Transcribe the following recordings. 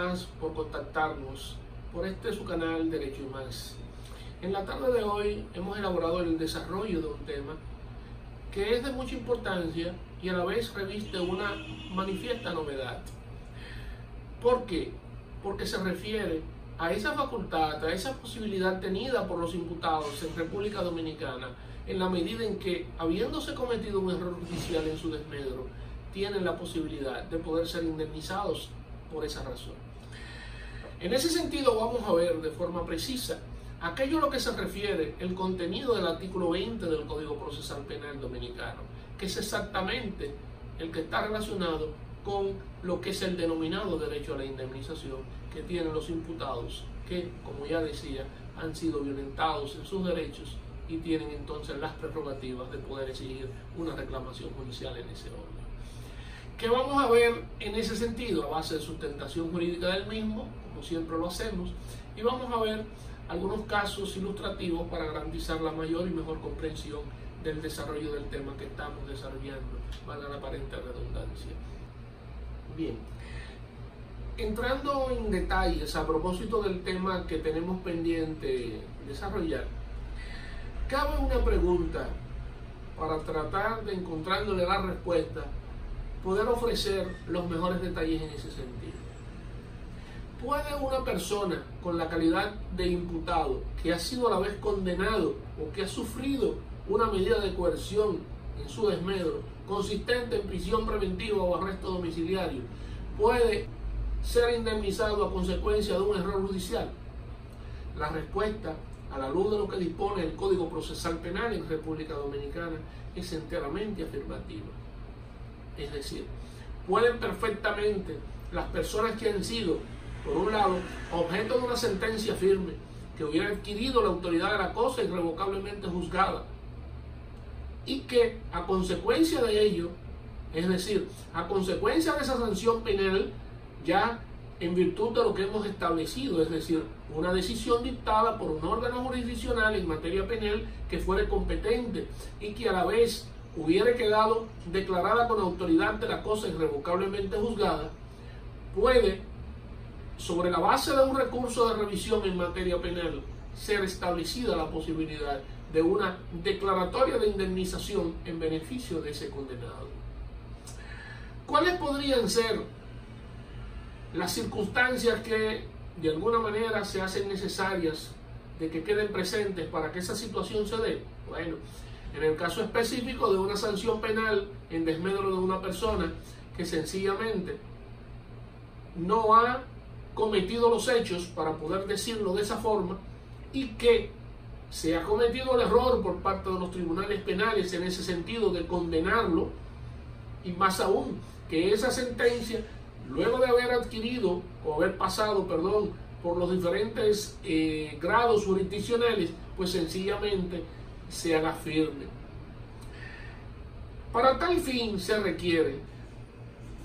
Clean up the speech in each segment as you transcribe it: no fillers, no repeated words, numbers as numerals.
más por contactarnos por este su canal Derecho y Más. En la tarde de hoy hemos elaborado el desarrollo de un tema que es de mucha importancia y a la vez reviste una manifiesta novedad. ¿Por qué? Porque se refiere a esa facultad, a esa posibilidad tenida por los imputados en República Dominicana, en la medida en que, habiéndose cometido un error judicial en su desmedro, tienen la posibilidad de poder ser indemnizados por esa razón. En ese sentido vamos a ver de forma precisa aquello a lo que se refiere el contenido del artículo 20 del Código Procesal Penal Dominicano, que es exactamente el que está relacionado con lo que es el denominado derecho a la indemnización que tienen los imputados que, como ya decía, han sido violentados en sus derechos y tienen entonces las prerrogativas de poder exigir una reclamación judicial en ese orden. ¿Qué vamos a ver en ese sentido? A base de sustentación jurídica del mismo, como siempre lo hacemos, y vamos a ver algunos casos ilustrativos para garantizar la mayor y mejor comprensión del desarrollo del tema que estamos desarrollando, valga la aparente redundancia. Bien, entrando en detalles a propósito del tema que tenemos pendiente desarrollar, cabe una pregunta para tratar de, encontrándole la respuesta, poder ofrecer los mejores detalles en ese sentido. ¿Puede una persona con la calidad de imputado que ha sido a la vez condenado o que ha sufrido una medida de coerción en su desmedro consistente en prisión preventiva o arresto domiciliario, puede ser indemnizado a consecuencia de un error judicial? La respuesta, a la luz de lo que dispone el Código Procesal Penal en República Dominicana, es enteramente afirmativa. Es decir, pueden perfectamente las personas que han sido, por un lado, objeto de una sentencia firme que hubiera adquirido la autoridad de la cosa irrevocablemente juzgada y que a consecuencia de ello, es decir, a consecuencia de esa sanción penal, ya en virtud de lo que hemos establecido, es decir, una decisión dictada por un órgano jurisdiccional en materia penal que fuere competente y que a la vez hubiera quedado declarada con autoridad de la cosa irrevocablemente juzgada, puede, sobre la base de un recurso de revisión en materia penal, ser establecida la posibilidad de una declaratoria de indemnización en beneficio de ese condenado. ¿Cuáles podrían ser las circunstancias que de alguna manera se hacen necesarias de que queden presentes para que esa situación se dé? Bueno, en el caso específico de una sanción penal en desmedro de una persona que sencillamente no ha cometido los hechos, para poder decirlo de esa forma, y que se ha cometido el error por parte de los tribunales penales en ese sentido de condenarlo, y más aún que esa sentencia, luego de haber adquirido o haber pasado, por los diferentes grados jurisdiccionales, pues sencillamente se haga firme. Para tal fin se requiere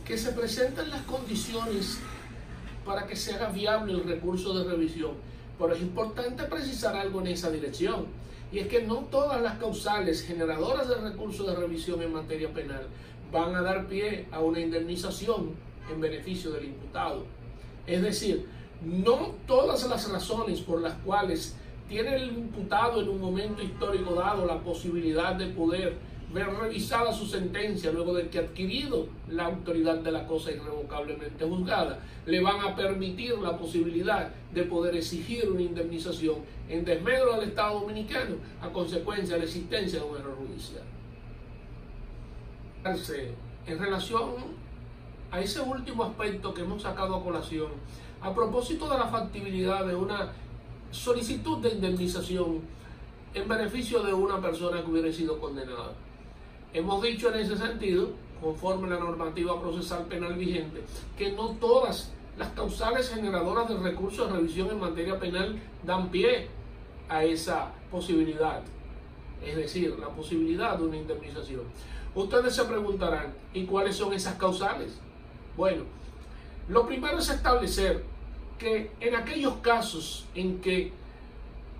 que se presenten las condiciones para que se haga viable el recurso de revisión. Pero es importante precisar algo en esa dirección, y es que no todas las causales generadoras de recurso de revisión en materia penal van a dar pie a una indemnización en beneficio del imputado. Es decir, no todas las razones por las cuales tiene el imputado en un momento histórico dado la posibilidad de poder ver revisada su sentencia luego de que ha adquirido la autoridad de la cosa irrevocablemente juzgada, le van a permitir la posibilidad de poder exigir una indemnización en desmedro del Estado Dominicano a consecuencia de la existencia de un error judicial. En relación a ese último aspecto que hemos sacado a colación, a propósito de la factibilidad de una solicitud de indemnización en beneficio de una persona que hubiera sido condenada, hemos dicho en ese sentido, conforme a la normativa procesal penal vigente, que no todas las causales generadoras de recursos de revisión en materia penal dan pie a esa posibilidad, es decir, la posibilidad de una indemnización. Ustedes se preguntarán, ¿y cuáles son esas causales? Bueno, lo primero es establecer que en aquellos casos en que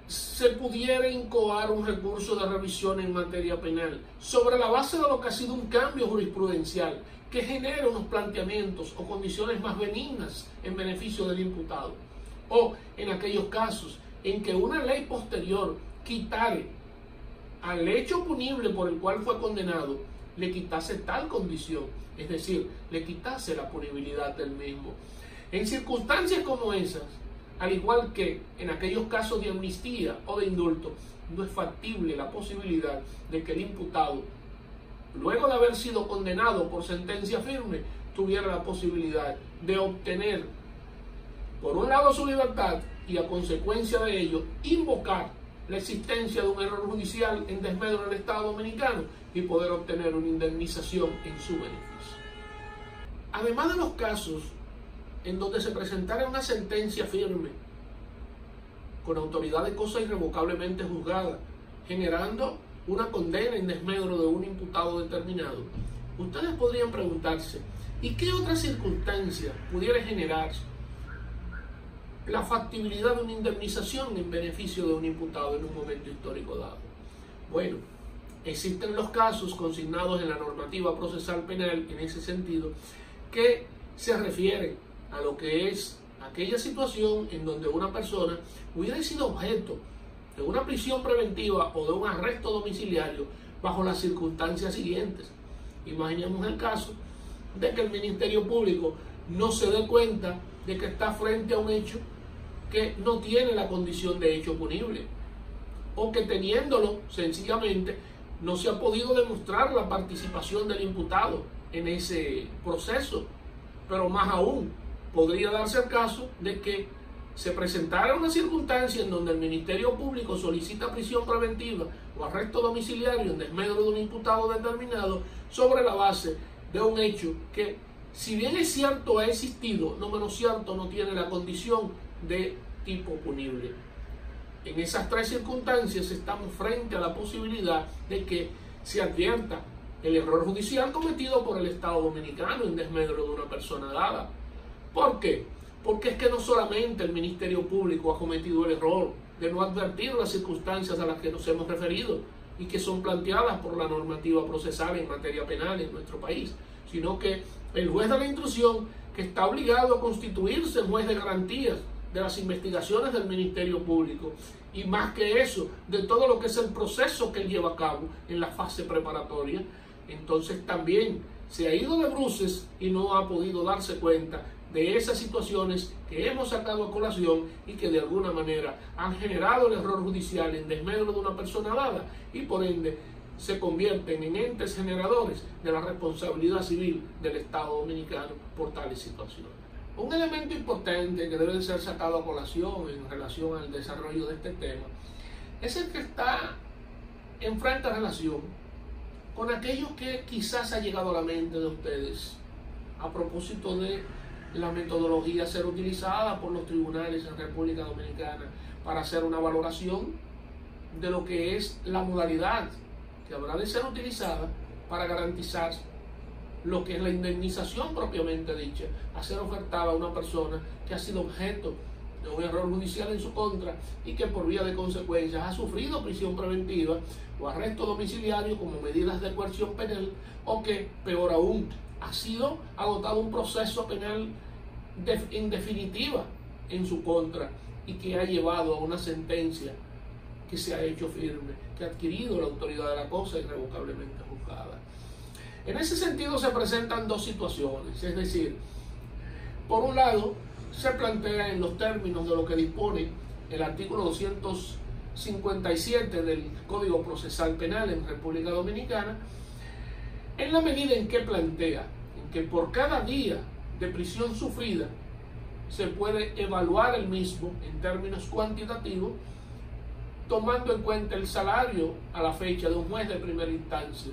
se pudiera incoar un recurso de revisión en materia penal sobre la base de lo que ha sido un cambio jurisprudencial que genere unos planteamientos o condiciones más benignas en beneficio del imputado, o en aquellos casos en que una ley posterior quitare al hecho punible por el cual fue condenado, le quitase tal condición, es decir, le quitase la punibilidad del mismo. En circunstancias como esas, al igual que en aquellos casos de amnistía o de indulto, no es factible la posibilidad de que el imputado, luego de haber sido condenado por sentencia firme, tuviera la posibilidad de obtener, por un lado, su libertad y a consecuencia de ello, invocar la existencia de un error judicial en desmedro del Estado Dominicano y poder obtener una indemnización en su beneficio. Además de los casos en donde se presentara una sentencia firme con autoridad de cosa irrevocablemente juzgada, generando una condena en desmedro de un imputado determinado, ustedes podrían preguntarse, ¿y qué otra circunstancia pudiera generar la factibilidad de una indemnización en beneficio de un imputado en un momento histórico dado? Bueno, existen los casos consignados en la normativa procesal penal en ese sentido, que se refieren a lo que es aquella situación en donde una persona hubiera sido objeto de una prisión preventiva o de un arresto domiciliario bajo las circunstancias siguientes. Imaginemos el caso de que el Ministerio Público no se dé cuenta de que está frente a un hecho que no tiene la condición de hecho punible, o que teniéndolo, sencillamente, no se ha podido demostrar la participación del imputado en ese proceso. Pero más aún, podría darse el caso de que se presentara una circunstancia en donde el Ministerio Público solicita prisión preventiva o arresto domiciliario en desmedro de un imputado determinado sobre la base de un hecho que, si bien es cierto ha existido, no menos cierto no tiene la condición de tipo punible. En esas tres circunstancias estamos frente a la posibilidad de que se advierta el error judicial cometido por el Estado Dominicano en desmedro de una persona dada. ¿Por qué? Porque es que no solamente el Ministerio Público ha cometido el error de no advertir las circunstancias a las que nos hemos referido y que son planteadas por la normativa procesal en materia penal en nuestro país, sino que el juez de la instrucción, que está obligado a constituirse juez de garantías de las investigaciones del Ministerio Público, y más que eso, de todo lo que es el proceso que él lleva a cabo en la fase preparatoria, entonces también se ha ido de bruces y no ha podido darse cuenta de esas situaciones que hemos sacado a colación y que de alguna manera han generado el error judicial en desmedro de una persona dada y por ende se convierten en entes generadores de la responsabilidad civil del Estado Dominicano por tales situaciones. Un elemento importante que debe ser sacado a colación en relación al desarrollo de este tema es el que está en franca relación con aquello que quizás ha llegado a la mente de ustedes a propósito de la metodología a ser utilizada por los tribunales en República Dominicana para hacer una valoración de lo que es la modalidad que habrá de ser utilizada para garantizar lo que es la indemnización propiamente dicha, a ser ofertada a una persona que ha sido objeto de un error judicial en su contra y que por vía de consecuencias ha sufrido prisión preventiva o arresto domiciliario como medidas de coerción penal, o que, peor aún, ha sido agotado un proceso penal en definitiva en su contra y que ha llevado a una sentencia que se ha hecho firme, que ha adquirido la autoridad de la cosa irrevocablemente juzgada. En ese sentido se presentan dos situaciones, es decir, por un lado se plantea en los términos de lo que dispone el artículo 257 del Código Procesal Penal en República Dominicana, en la medida en que plantea en que por cada día de prisión sufrida se puede evaluar el mismo en términos cuantitativos, tomando en cuenta el salario a la fecha de un juez de primera instancia.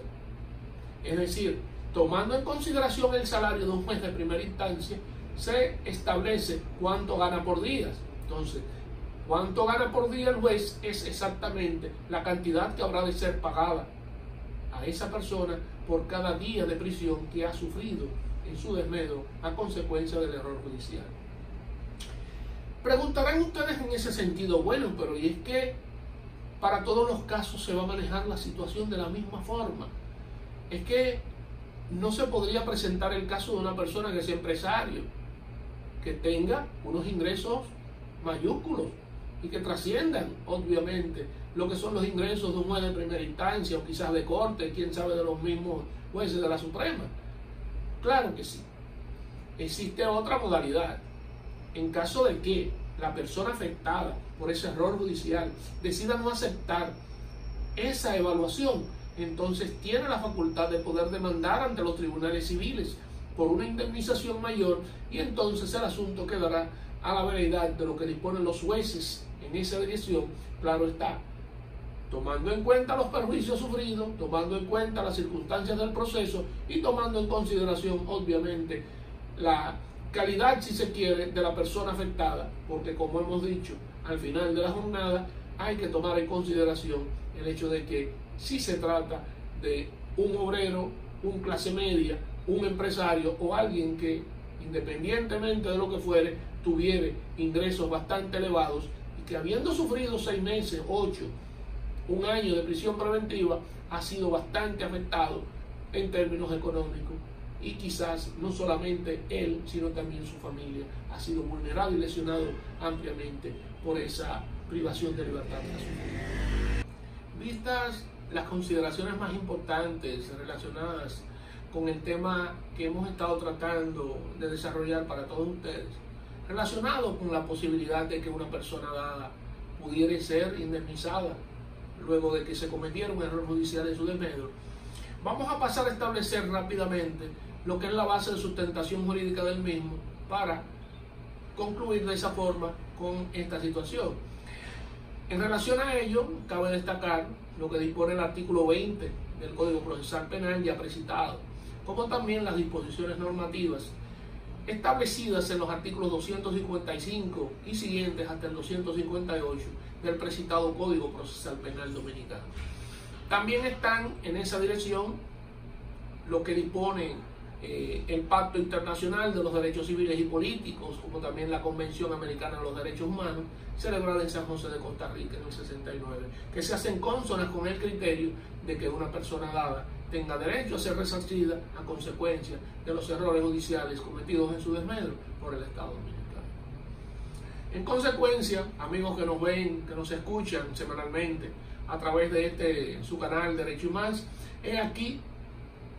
Es decir, tomando en consideración el salario de un juez de primera instancia, se establece cuánto gana por día. Entonces, cuánto gana por día el juez es exactamente la cantidad que habrá de ser pagada a esa persona por cada día de prisión que ha sufrido en su desmedro a consecuencia del error judicial. Preguntarán ustedes en ese sentido, bueno, pero ¿y es que para todos los casos se va a manejar la situación de la misma forma? Es que no se podría presentar el caso de una persona que sea empresario, que tenga unos ingresos mayúsculos y que trasciendan, obviamente, lo que son los ingresos de un juez de primera instancia o quizás de corte, quién sabe, de los mismos jueces de la Suprema. Claro que sí. Existe otra modalidad. En caso de que la persona afectada por ese error judicial decida no aceptar esa evaluación, entonces tiene la facultad de poder demandar ante los tribunales civiles por una indemnización mayor, y entonces el asunto quedará a la veredad de lo que disponen los jueces en esa dirección, claro está, tomando en cuenta los perjuicios sufridos, tomando en cuenta las circunstancias del proceso y tomando en consideración, obviamente, la calidad, si se quiere, de la persona afectada, porque como hemos dicho, al final de la jornada hay que tomar en consideración el hecho de que si se trata de un obrero, un clase media, un empresario o alguien que, independientemente de lo que fuere, tuviera ingresos bastante elevados y que, habiendo sufrido 6 meses, 8, un año de prisión preventiva, ha sido bastante afectado en términos económicos, y quizás no solamente él, sino también su familia ha sido vulnerado y lesionado ampliamente por esa privación de libertad. Vistas las consideraciones más importantes relacionadas con el tema que hemos estado tratando de desarrollar para todos ustedes, relacionado con la posibilidad de que una persona dada pudiera ser indemnizada luego de que se cometiera un error judicial en su desmedro, vamos a pasar a establecer rápidamente lo que es la base de sustentación jurídica del mismo para concluir de esa forma con esta situación. En relación a ello, cabe destacar lo que dispone el artículo 20 del Código Procesal Penal ya precitado, como también las disposiciones normativas establecidas en los artículos 255 y siguientes hasta el 258 del precitado Código Procesal Penal dominicano. También están en esa dirección lo que dispone el Pacto Internacional de los Derechos Civiles y Políticos, como también la Convención Americana de los Derechos Humanos, celebrada en San José de Costa Rica en el 69, que se hacen consonas con el criterio de que una persona dada tenga derecho a ser resarcida a consecuencia de los errores judiciales cometidos en su desmedro por el Estado dominicano. En consecuencia, amigos que nos ven, que nos escuchan semanalmente a través de su canal Derecho y Más, he aquí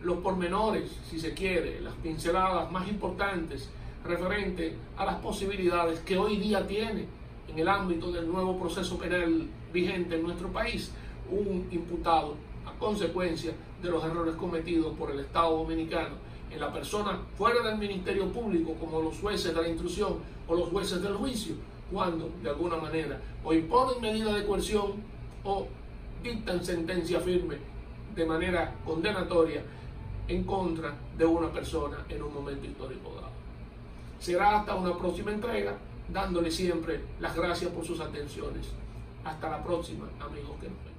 los pormenores, si se quiere, las pinceladas más importantes referente a las posibilidades que hoy día tiene en el ámbito del nuevo proceso penal vigente en nuestro país un imputado a consecuencia de los errores cometidos por el Estado dominicano en la persona fuera del Ministerio Público, como los jueces de la instrucción o los jueces del juicio, cuando de alguna manera o imponen medida de coerción o dictan sentencia firme de manera condenatoria en contra de una persona en un momento histórico dado. Será hasta una próxima entrega, dándole siempre las gracias por sus atenciones. Hasta la próxima, amigos que nos ven.